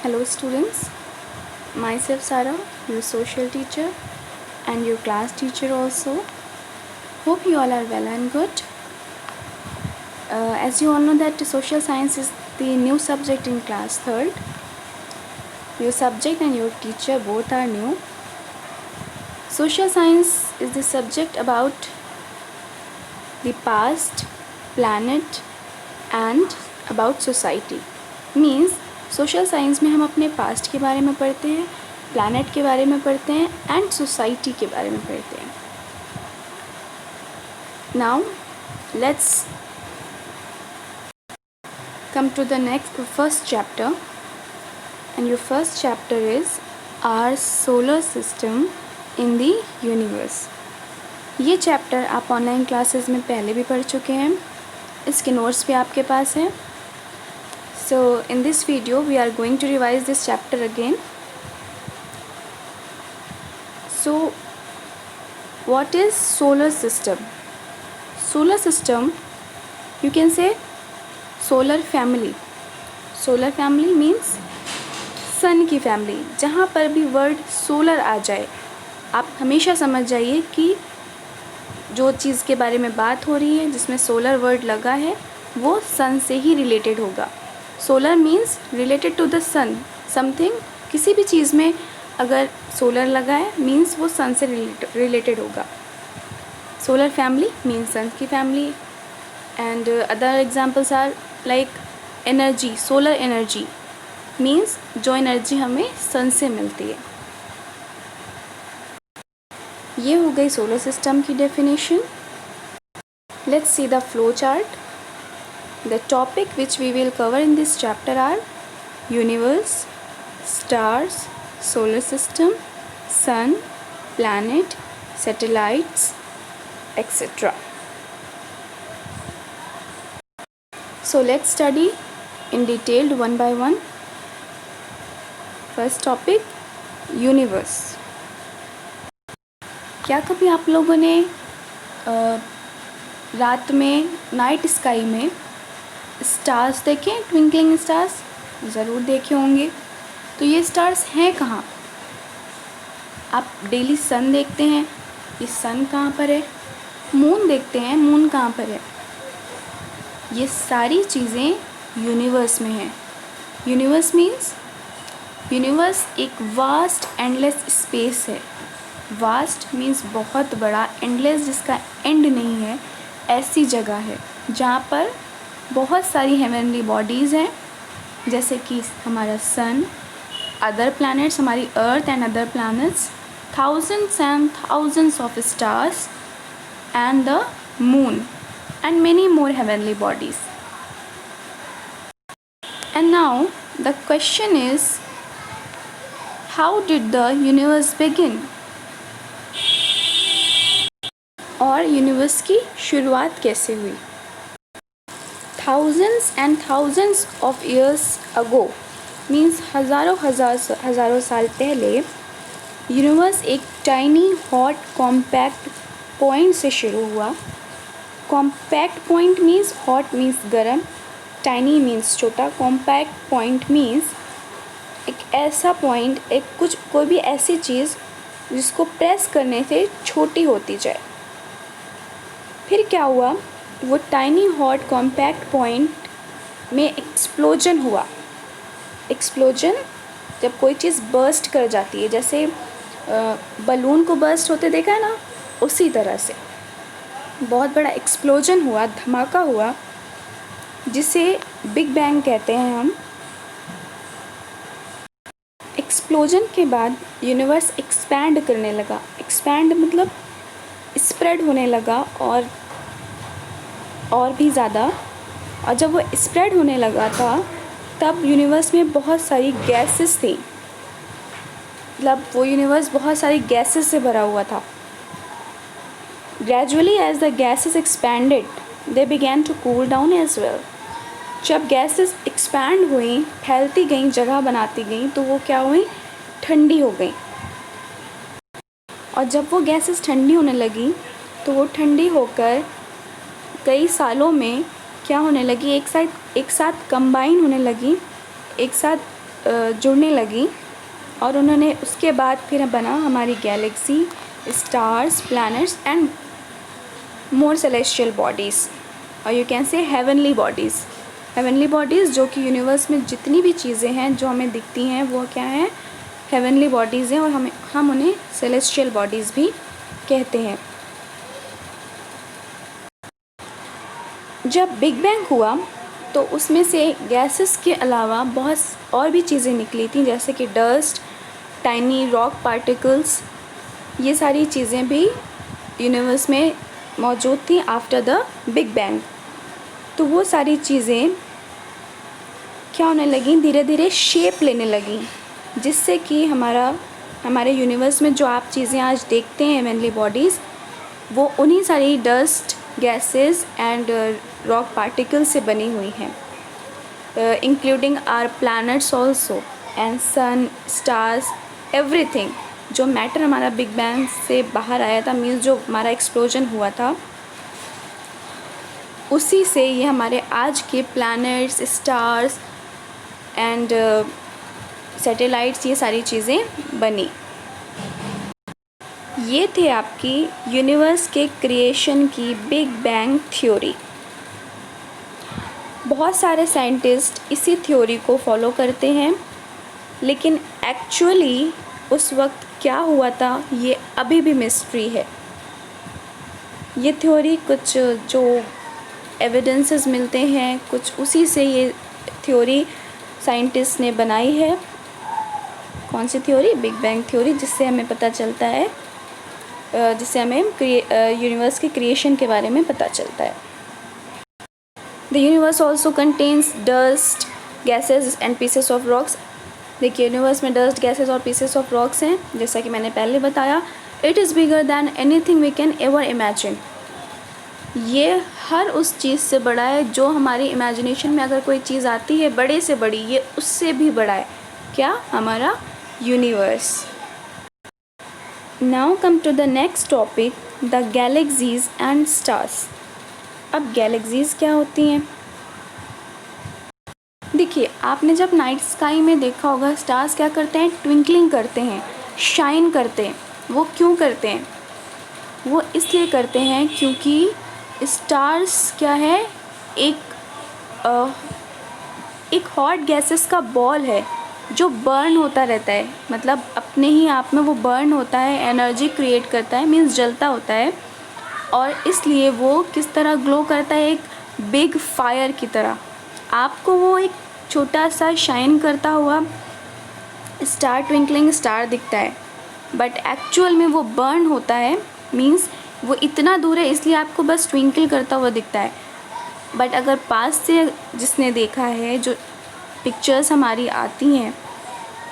Hello students, myself Sarah, your social teacher and your class teacher also. Hope you all are well and good. As you all know that social science is the new subject in class 3rd. Your subject and your teacher both are new. Social science is the subject about the past, planet and about society. Means social science में हम अपने past के बारे में पढ़ते हैं, planet के बारे में पढ़ते हैं एंड सोसाइटी के बारे में पढ़ते हैं. Now let's come to the next first chapter and your first chapter is our solar system in the universe. ये चैप्टर आप ऑनलाइन क्लासेस में पहले भी पढ़ चुके हैं, इसके नोट्स भी आपके पास हैं. So in this video we are going to revise this chapter again. So what is solar system? Solar system, you can say solar family. Solar family means सन की फैमिली. जहाँ पर भी वर्ड सोलर आ जाए आप हमेशा समझ जाइए कि जो चीज़ के बारे में बात हो रही है जिसमें सोलर वर्ड लगा है वो सन से ही रिलेटेड होगा. Solar means related to the sun. Something किसी भी चीज़ में अगर सोलर लगा है मीन्स वो सन से रिलेटेड होगा. सोलर फैमिली मीन्स सन की family. And other examples are like energy. Solar energy means जो एनर्जी हमें सन से मिलती है. ये हो गई सोलर सिस्टम की definition. Let's see the flow chart. The topic which we will cover in this chapter are universe, stars, solar system, sun, planet, satellites, etc. So let's study in detail one by one. First topic, universe. क्या कभी आप लोगों ने रात में night sky में stars देखें? Twinkling stars ज़रूर देखे होंगे. तो ये स्टार्स हैं कहाँ? आप डेली सन देखते हैं, ये सन कहाँ पर है? मून देखते हैं, मून कहाँ पर है? ये सारी चीज़ें यूनिवर्स में हैं. यूनिवर्स मीन्स यूनिवर्स एक वास्ट एंडलेस स्पेस है. वास्ट मीन्स बहुत बड़ा, एंडलेस जिसका एंड नहीं है, ऐसी जगह है जहाँ पर बहुत सारी हेवनली बॉडीज़ हैं जैसे कि हमारा सन, अदर प्लैनेट्स, हमारी earth and other planets, thousands and thousands of stars and the moon and many more heavenly bodies. And now the question is how did the universe begin? और universe की शुरुआत कैसे हुई? Thousands and thousands of years ago means हज़ारों साल पहले universe एक tiny hot compact point से शुरू हुआ. Compact point means hot means गर्म, टाइनी मीन्स छोटा, कॉम्पैक्ट पॉइंट मीन्स एक ऐसा पॉइंट, एक कोई भी ऐसी चीज़ जिसको प्रेस करने से छोटी होती जाए. फिर क्या हुआ? वो टाइनी हॉट कॉम्पैक्ट पॉइंट में एक्सप्लोजन हुआ. एक्सप्लोजन जब कोई चीज़ बर्स्ट कर जाती है, जैसे बलून को बर्स्ट होते देखा है ना, उसी तरह से बहुत बड़ा एक्सप्लोजन हुआ, धमाका हुआ, जिसे बिग बैंग कहते हैं हम. एक्सप्लोजन के बाद यूनिवर्स एक्सपैंड करने लगा. एक्सपैंड मतलब स्प्रेड होने लगा और भी ज़्यादा. और जब वो स्प्रेड होने लगा था तब यूनिवर्स में बहुत सारी गैसेस थी. मतलब वो यूनिवर्स बहुत सारी गैसेस से भरा हुआ था. Gradually as the gases expanded they began to cool down as well. जब गैसेस एक्सपैंड हुई, फैलती गई, जगह बनाती गई, तो वो क्या हुई? ठंडी हो गई. और जब वो गैसेस ठंडी होने लगी तो वो ठंडी होकर कई सालों में क्या होने लगी? एक साथ कंबाइन होने लगी, एक साथ जुड़ने लगी और उन्होंने उसके बाद फिर बना हमारी galaxy, stars, planets and more celestial bodies, और you can say heavenly bodies. Heavenly bodies जो कि यूनिवर्स में जितनी भी चीज़ें हैं जो हमें दिखती हैं वो क्या हैं, हेवनली बॉडीज़ हैं, और हम उन्हें सेलेस्टियल बॉडीज़ भी कहते हैं। जब बिग बैंग हुआ तो उसमें से गैसेस के अलावा बहुत और भी चीज़ें निकली थी, जैसे कि डस्ट, टाइनी रॉक पार्टिकल्स, ये सारी चीज़ें भी यूनिवर्स में मौजूद थी आफ्टर द बिग बैंग। तो वो सारी चीज़ें क्या होने लगी, धीरे धीरे शेप लेने लगी, जिससे कि हमारे यूनिवर्स में जो आप चीज़ें आज देखते हैं हेवनली बॉडीज़, वो उन्हीं सारी dust, gases and rock particles से बनी हुई हैं, including our planets also and sun, stars, everything. जो मैटर हमारा बिग बैंग से बाहर आया था, मीन्स जो हमारा एक्सप्लोजन हुआ था, उसी से ये हमारे आज के प्लैनेट्स, स्टार्स एंड सैटेलाइट्स, ये सारी चीज़ें बनी। ये थे आपकी यूनिवर्स के क्रिएशन की बिग बैंग थ्योरी। बहुत सारे साइंटिस्ट इसी थ्योरी को फॉलो करते हैं, लेकिन एक्चुअली उस वक्त क्या हुआ था ये अभी भी मिस्ट्री है। ये थ्योरी कुछ जो एविडेंसेस मिलते हैं, कुछ उसी से ये थ्योरी साइंटिस्ट ने बनाई है। कौन सी थ्योरी? बिग बैंग थ्योरी, जिससे हमें पता चलता है, जिससे हमें यूनिवर्स के क्रिएशन के बारे में पता चलता है। The universe also contains dust, gases and pieces of rocks. देखिए, यूनिवर्स में डस्ट, गैसेज और पीसेस ऑफ रॉक्स हैं, जैसा कि मैंने पहले बताया। It is bigger than anything we can ever imagine. ये हर उस चीज़ से बड़ा है जो हमारी इमेजिनेशन में अगर कोई चीज़ आती है बड़े से बड़ी, ये उससे भी बड़ा है। क्या? हमारा universe. Now come to the next topic, the galaxies and stars. अब गैलेक्सीज क्या होती हैं? देखिए, आपने जब नाइट स्काई में देखा होगा, स्टार्स क्या करते हैं? ट्विंकलिंग करते हैं, शाइन करते हैं। वो क्यों करते हैं? वो इसलिए करते हैं क्योंकि स्टार्स क्या है, एक हॉट गैसेस का बॉल है जो बर्न होता रहता है, मतलब अपने ही आप में वो बर्न होता है, एनर्जी क्रिएट करता है, मीन्स जलता होता है, और इसलिए वो किस तरह ग्लो करता है, एक बिग फायर की तरह। आपको वो एक छोटा सा शाइन करता हुआ स्टार, ट्विंकलिंग स्टार दिखता है, बट एक्चुअल में वो बर्न होता है, मीन्स वो इतना दूर है इसलिए आपको बस ट्विंकल करता हुआ दिखता है। बट अगर पास से जिसने देखा है, जो पिक्चर्स हमारी आती हैं,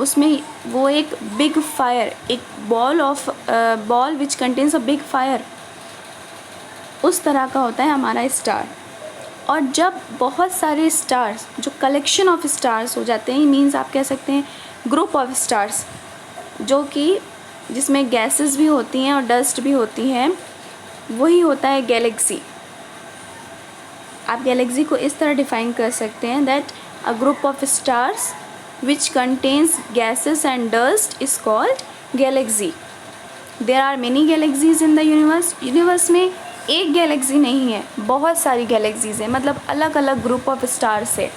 उसमें वो एक बिग फायर, एक ball which contains a big fire, उस तरह का होता है हमारा स्टार। और जब बहुत सारे स्टार्स, जो कलेक्शन ऑफ स्टार्स हो जाते हैं, मीन्स आप कह सकते हैं ग्रुप ऑफ स्टार्स, जो कि जिसमें गैसेस भी होती हैं और डस्ट भी होती हैं, वही होता है गैलेक्सी। आप गैलेक्सी को इस तरह डिफाइन कर सकते हैं, that a group of stars which contains gases and dust is called galaxy. There are many galaxies in the universe. Universe में एक गैलेक्सी नहीं है, बहुत सारी गैलेक्सीज हैं, मतलब अलग अलग ग्रुप ऑफ स्टार्स है।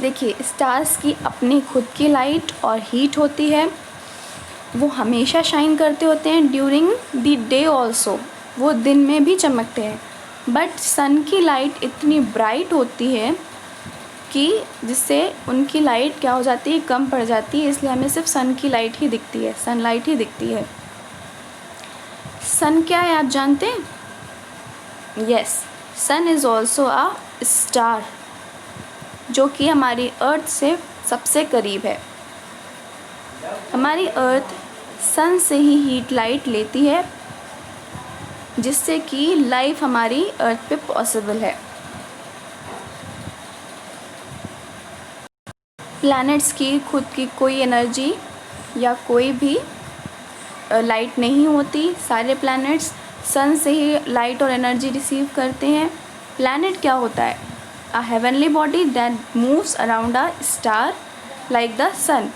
देखिए, स्टार्स की अपनी खुद की लाइट और हीट होती है, वो हमेशा शाइन करते होते हैं ड्यूरिंग द डे ऑल्सो, वो दिन में भी चमकते हैं। बट सन की लाइट इतनी ब्राइट होती है कि जिससे उनकी लाइट क्या हो जाती है, कम पड़ जाती है, इसलिए हमें सिर्फ सन की लाइट ही दिखती है, सनलाइट ही दिखती है। सन क्या है आप जानते हैं? Yes, sun is also a star, जो कि हमारी अर्थ से सबसे करीब है। हमारी अर्थ सन से ही हीट लाइट लेती है, जिससे कि लाइफ हमारी अर्थ पे पॉसिबल है। प्लैनेट्स की खुद की कोई एनर्जी या कोई भी लाइट नहीं होती, सारे प्लैनेट्स सन से ही लाइट और एनर्जी रिसीव करते हैं। प्लैनेट क्या होता है? a heavenly body that moves around a star like the sun.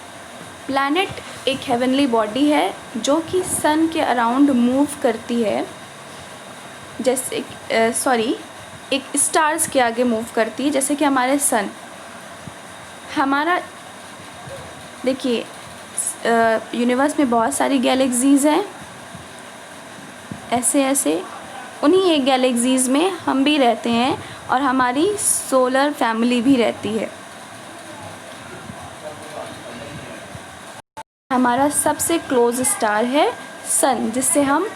planet एक heavenly body है जो कि sun के around move करती है, जैसे एक stars के आगे move करती है, जैसे कि हमारे sun। हमारा देखिए यूनिवर्स में बहुत सारी गैलेक्सीज़ हैं, ऐसे उन्हीं एक गैलेक्सीज़ में हम भी रहते हैं और हमारी सोलर फैमिली भी रहती है। हमारा सबसे क्लोज स्टार है सन, जिससे हम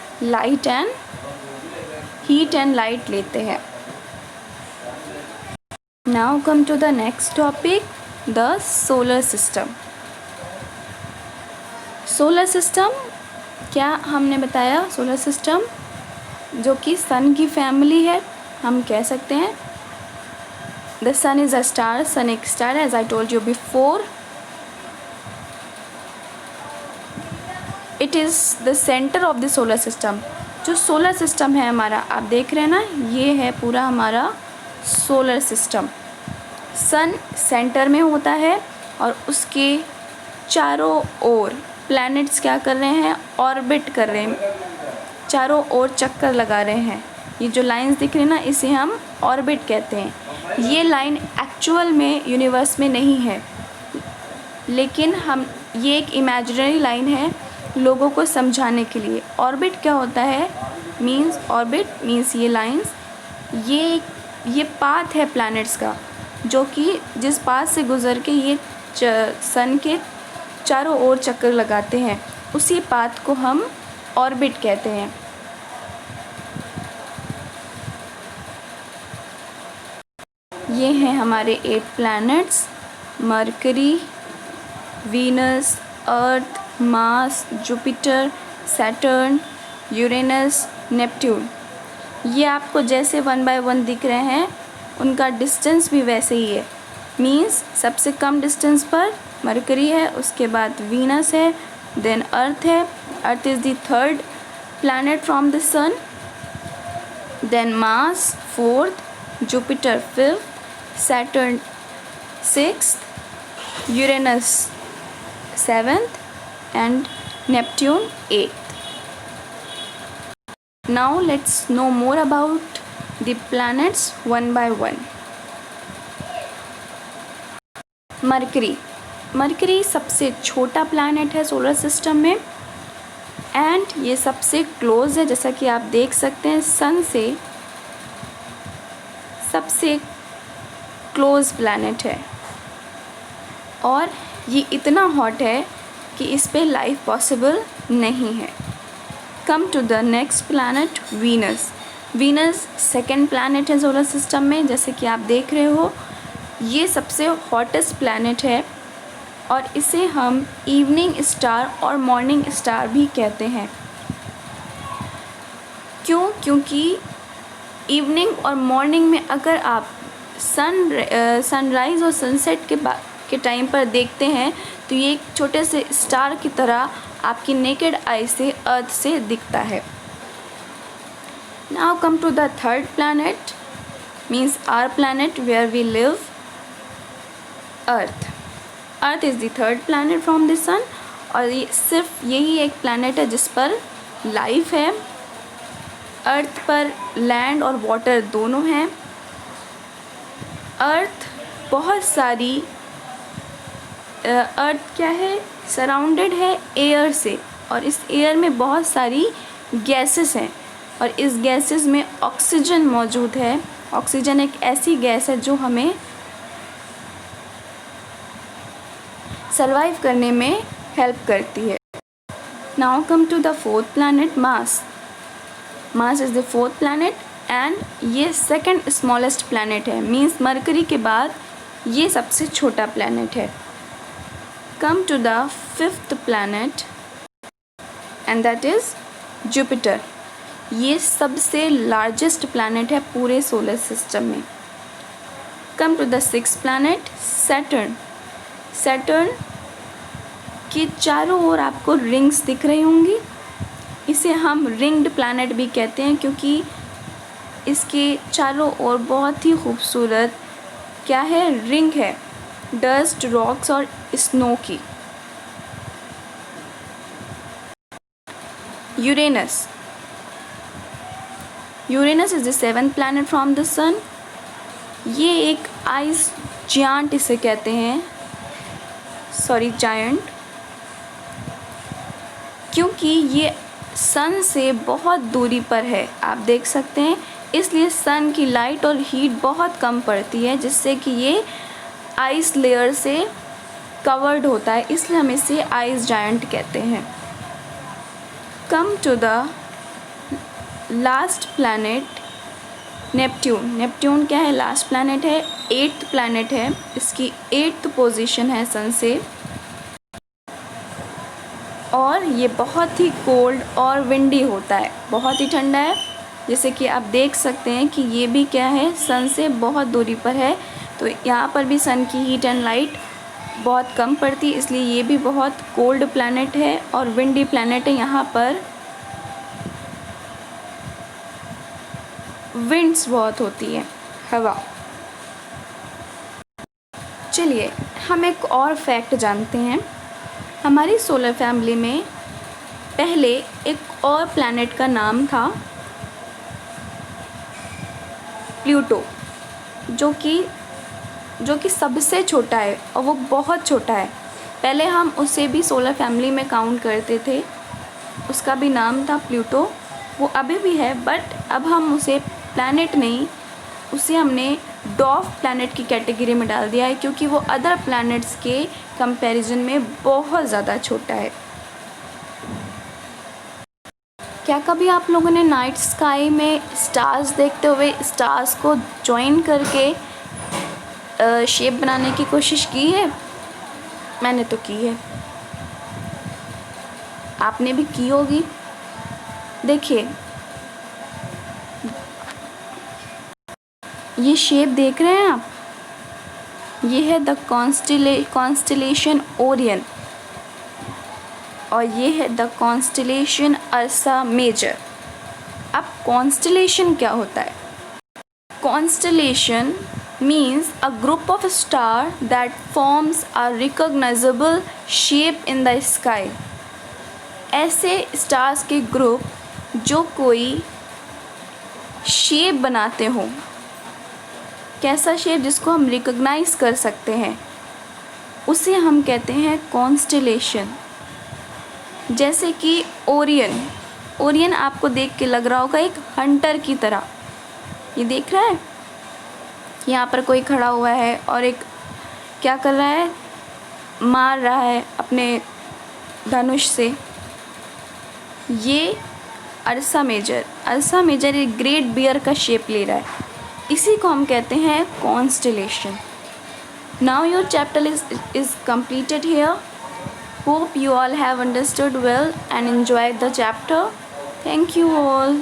हीट एंड लाइट लेते हैं। Now come to the next topic, the solar system. Solar system क्या हमने बताया? सोलर सिस्टम जो कि सन की फैमिली है, हम कह सकते हैं the sun is a star, sun एक स्टार है, as I told you before. It is the centre of the solar system. जो सोलर सिस्टम है हमारा, आप देख रहे हैं ना, ये है पूरा हमारा सोलर सिस्टम। सन सेंटर में होता है और उसके चारों ओर प्लैनेट्स क्या कर रहे हैं? ऑर्बिट कर रहे हैं, चारों ओर चक्कर लगा रहे हैं। ये जो लाइंस दिख रही है ना, इसे हम ऑर्बिट कहते हैं। ये लाइन एक्चुअल में यूनिवर्स में नहीं है, लेकिन ये एक इमेजिनरी लाइन है लोगों को समझाने के लिए। ऑर्बिट क्या होता है? ऑर्बिट मीन्स ये लाइंस, ये पाथ है प्लैनेट्स का, जो कि जिस पाथ से गुज़र के ये सन के चारों ओर चक्कर लगाते हैं, उसी पाथ को हम ऑर्बिट कहते हैं। ये हैं हमारे 8 planets: Mercury, Venus, Earth, Mars, Jupiter, Saturn, Uranus, Neptune. ये आपको जैसे 1 बाय 1 दिख रहे हैं, उनका डिस्टेंस भी वैसे ही है। मीन्स सबसे कम डिस्टेंस पर मरकरी है, उसके बाद वीनस है, देन अर्थ है। Earth is the 3rd planet from the sun, then Mars 4th, Jupiter 5th, Saturn 6th, Uranus 7th and Neptune 8th. Now let's know more about the planets one by one. Mercury सबसे छोटा planet है solar system में, and ये सबसे close है, जैसा कि आप देख सकते हैं सन से सबसे क्लोज प्लैनेट है, और ये इतना हॉट है कि इस पे लाइफ पॉसिबल नहीं है। Come to the next planet, Venus second planet है सोलर सिस्टम में, जैसे कि आप देख रहे हो। ये सबसे हॉटेस्ट प्लैनेट है और इसे हम इवनिंग स्टार और मॉर्निंग स्टार भी कहते हैं। क्योंकि इवनिंग और मॉर्निंग में अगर आप सनराइज़ और सनसेट के टाइम पर देखते हैं, तो ये एक छोटे से स्टार की तरह आपकी नेकेड आई से अर्थ से दिखता है। Now come to the 3rd planet, means our planet where we live, Earth is the 3rd planet from the sun, और ये सिर्फ यही एक प्लैनेट है जिस पर लाइफ है। अर्थ पर लैंड और वाटर दोनों हैं। अर्थ क्या है? सराउंडेड है एयर से, और इस एयर में बहुत सारी गैसेस हैं, और इस गैसेस में ऑक्सीजन मौजूद है। ऑक्सीजन एक ऐसी गैस है जो हमें सर्वाइव करने में हेल्प करती है। Now come to the 4th planet, Mars is the 4th planet, and ये सेकंड स्मॉलेस्ट प्लैनेट है। मीन्स मरकरी के बाद ये सबसे छोटा प्लैनेट है। Come to the 5th planet, and that is Jupiter. ये सबसे लार्जेस्ट प्लैनेट है पूरे सोलर सिस्टम में। Come to the 6th planet, Saturn के चारों ओर आपको रिंग्स दिख रही होंगी। इसे हम रिंग्ड प्लैनेट भी कहते हैं, क्योंकि इसके चारों ओर बहुत ही खूबसूरत क्या है, रिंग है डस्ट, रॉक्स और स्नो की। Uranus, Uranus is the 7th planet from the sun. ये एक आइस जायंट इसे कहते हैं, सॉरी जायंट, क्योंकि ये सन से बहुत दूरी पर है, आप देख सकते हैं, इसलिए सन की लाइट और हीट बहुत कम पड़ती है, जिससे कि ये आइस लेयर से कवर्ड होता है, इसलिए हम इसे आइस जायंट कहते हैं। Come to the last planet Neptune. Neptune क्या है, लास्ट प्लैनेट है, 8th प्लैनेट है, इसकी 8th पोजीशन है सन से, और ये बहुत ही कोल्ड और विंडी होता है, बहुत ही ठंडा है, जैसे कि आप देख सकते हैं कि ये भी क्या है, सन से बहुत दूरी पर है, तो यहाँ पर भी सन की हीट एंड लाइट बहुत कम पड़ती है, इसलिए ये भी बहुत कोल्ड प्लैनेट है और विंडी प्लैनेट है। यहाँ पर विंड्स बहुत होती है, हवा। चलिए हम एक और फैक्ट जानते हैं। हमारी सोलर फैमिली में पहले एक और प्लैनेट का नाम था प्लूटो, जो कि सबसे छोटा है और वो बहुत छोटा है। पहले हम उसे भी सोलर फैमिली में काउंट करते थे, उसका भी नाम था प्लूटो, वो अभी भी है, बट अब हम उसे प्लैनेट नहीं, उसे हमने डॉर्फ प्लैनेट की कैटेगरी में डाल दिया है, क्योंकि वो अदर प्लैनेट्स के कंपैरिजन में बहुत ज़्यादा छोटा है। क्या कभी आप लोगों ने नाइट स्काई में स्टार्स देखते हुए स्टार्स को जॉइन करके शेप बनाने की कोशिश की है? मैंने तो की है, आपने भी की होगी। देखिए ये शेप देख रहे हैं आप, ये है द कॉन्स्टेलेशन ओरियन और ये है द कॉन्स्टेलेशन अर्सा मेजर। अब कॉन्स्टेलेशन क्या होता है? Constellation means a group of star that forms a recognisable shape in the sky. ऐसे स्टार्स के ग्रुप जो कोई शेप बनाते हों, कैसा शेप जिसको हम रिकॉग्नाइज कर सकते हैं, उसे हम कहते हैं कॉन्स्टेलेशन। जैसे कि ओरियन, ओरियन आपको देख के लग रहा होगा एक हंटर की तरह, ये देख रहा है, यहाँ पर कोई खड़ा हुआ है और एक क्या कर रहा है, मार रहा है अपने धनुष से। ये अर्सा मेजर एक ग्रेट बियर का शेप ले रहा है, इसी को हम कहते हैं constellation. Now your chapter is completed here. Hope you all have understood well and enjoyed the chapter. Thank you all.